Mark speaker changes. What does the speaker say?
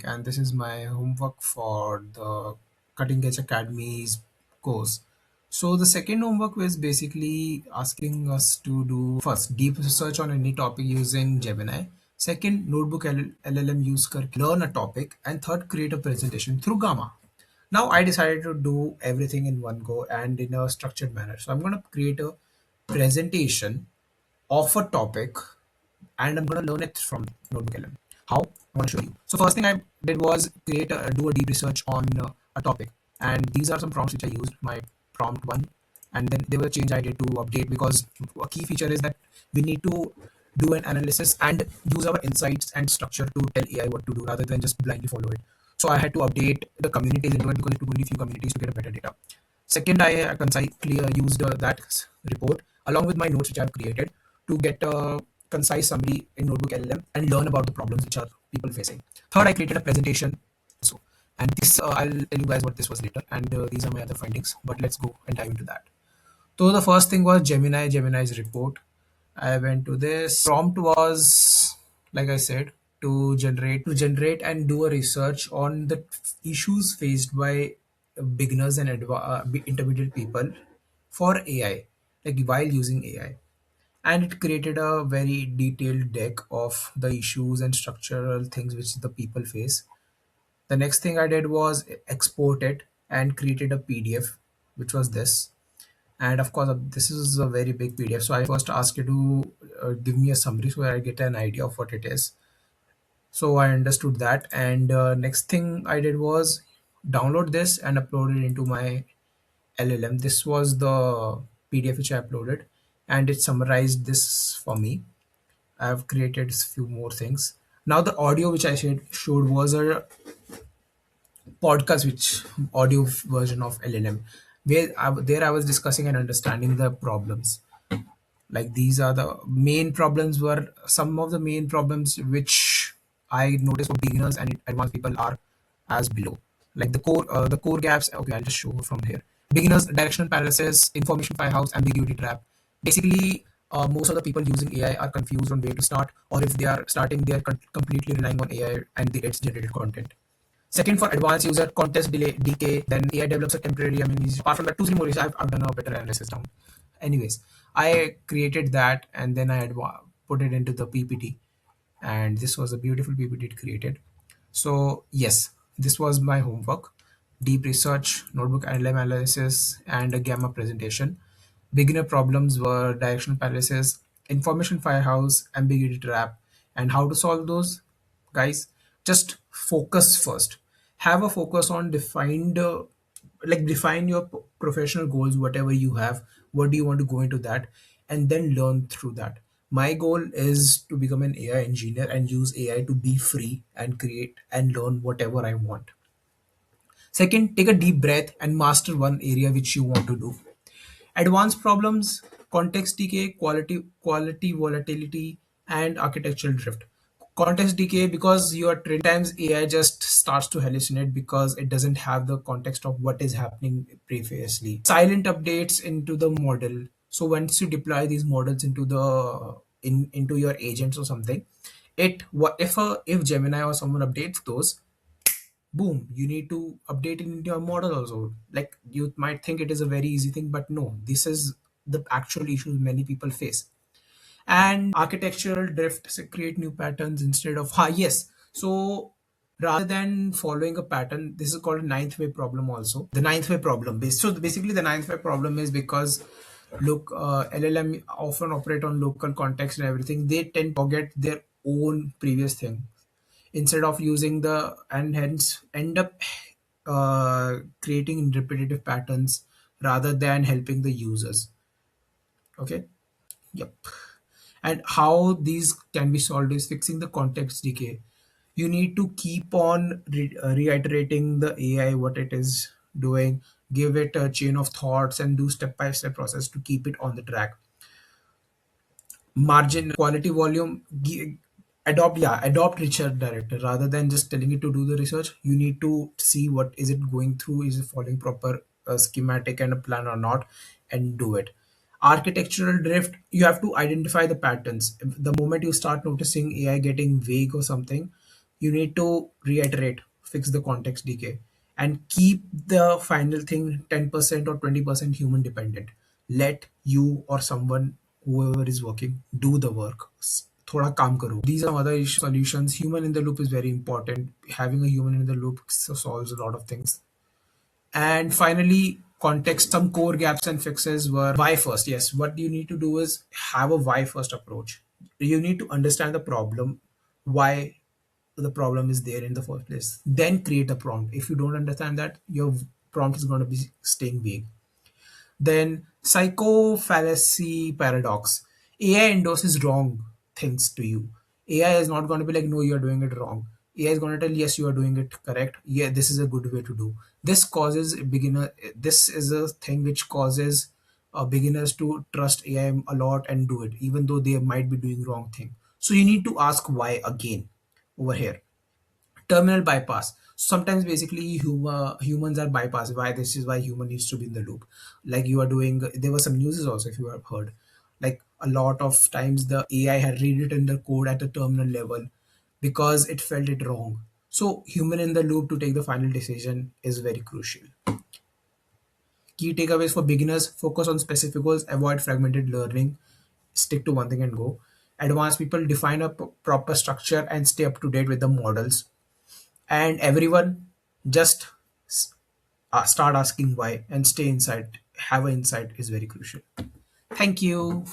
Speaker 1: and this is my homework for the Cutting Edge Academy's course. So the second homework was basically asking us to do first deep research on any topic using Gemini. Second, notebook LLM use करके learn a topic, and third, create a presentation through Gamma. Now I decided to do everything in one go and in a structured manner. So I'm going to create a presentation of a topic and I'm going to learn it from Notebook LM. How? I want to show you. So first thing I did was do a deep research on a topic, and these are some prompts which I used. My prompt one, and then there was a change I did to update because a key feature is that we need to do an analysis and use our insights and structure to tell AI what to do rather than just blindly follow it. So I had to update the communities into it because it took only few communities to get a better data. Second, I concisely used that report along with my notes which I've created to get a concise summary in Notebook LLM and learn about the problems which are people facing. Third, I created a presentation. So, and this I'll tell you guys what this was later, and these are my other findings. But let's go and dive into that. So the first thing was Gemini's report. I went to this. Prompt was, like I said, to generate and do a research on the issues faced by beginners and intermediate people for AI, like while using AI. And it created a very detailed deck of the issues and structural things which the people face. The next thing I did was export it and created a PDF, which was this. And of course, this is a very big PDF. So I first asked you to give me a summary so I get an idea of what it is. So I understood that. And next thing I did was download this and upload it into my LLM. This was the PDF which I uploaded, and it summarized this for me. I've created a few more things. Now the audio which I showed was a podcast, which audio version of LLM, where there I was discussing and understanding the problems. Like these are the main problems were some of the main problems which I noticed for beginners and advanced people are as below. Like the core gaps. Okay, I'll just show from here. Beginners, directional paralysis, information firehouse, ambiguity trap. Basically, most of the people using AI are confused on where to start, or if they are starting, they are completely relying on AI and its generated content. Second, for advanced user, context delay, decay, then AI develops a temporary. I mean, apart from that, two, three more, I've done a better analysis down. Anyways, I created that and then I put it into the PPT, and this was a beautiful PPT it created. So, yes, this was my homework: deep research, notebook analysis, and a gamma presentation. Beginner problems were directional paralysis, information firehouse, ambiguity trap, and how to solve those. Guys, just focus first. Have a focus on define your professional goals, whatever you have. What do you want to go into that, and then learn through that. My goal is to become an AI engineer and use AI to be free and create and learn whatever I want. Second, take a deep breath and master one area which you want to do. Advanced problems, context decay, quality volatility, and architectural drift. Context decay, because you are training times AI just starts to hallucinate because it doesn't have the context of what is happening previously. Silent updates into the model. So once you deploy these models into into your agents or something, if Gemini or someone updates those, boom, you need to update it into your model also. Like you might think it is a very easy thing, but no, this is the actual issues many people face. And architectural drift, so create new patterns instead of yes. So rather than following a pattern, this is called a ninth way problem also. The ninth way problem so basically the ninth way problem is because look, LLM often operate on local context and everything. They tend to forget their own previous thing instead of using the and hence end up creating repetitive patterns rather than helping the users. Okay. Yep. And how these can be solved is fixing the context decay. You need to keep on reiterating the AI what it is doing, give it a chain of thoughts, and do step by step process to keep it on the track. Margin, quality, volume, adopt richer director rather than just telling it to do the research. You need to see what is it going through, is it following proper schematic and a plan or not, and do it. Architectural drift, you have to identify the patterns. The moment you start noticing AI getting vague or something, You need to reiterate, fix the context decay, and keep the final thing 10% or 20% human dependent. Let you or someone, whoever is working, do the work. Thoda काम करो. These are other solutions. Human in the loop is very important. Having a human in the loop solves a lot of things. And finally, context, some core gaps and fixes were why first. Yes, what you need to do is have a why first approach. You need to understand the problem, why the problem is there in the first place. Then create a prompt. If you don't understand that, your prompt is going to be staying vague. Then psychofallacy paradox. AI endorses wrong things to you. AI is not going to be like, no, you're doing it wrong. AI is going to tell, yes, you are doing it correct. Yeah, this is a good way to do. This causes beginner. This is a thing which causes beginners to trust AI a lot and do it, even though they might be doing wrong thing. So you need to ask why again over here. Terminal bypass. Sometimes basically humans are bypassed. Why? This is why human needs to be in the loop. Like you are doing, there were some news also, if you have heard, like a lot of times the AI had rewritten the code at the terminal level because it felt it wrong. So human in the loop to take the final decision is very crucial. Key takeaways for beginners: focus on specific goals, avoid fragmented learning, stick to one thing and go. Advanced people define a proper structure and stay up to date with the models. And everyone, just start asking why and stay inside. Have an insight is very crucial. Thank you.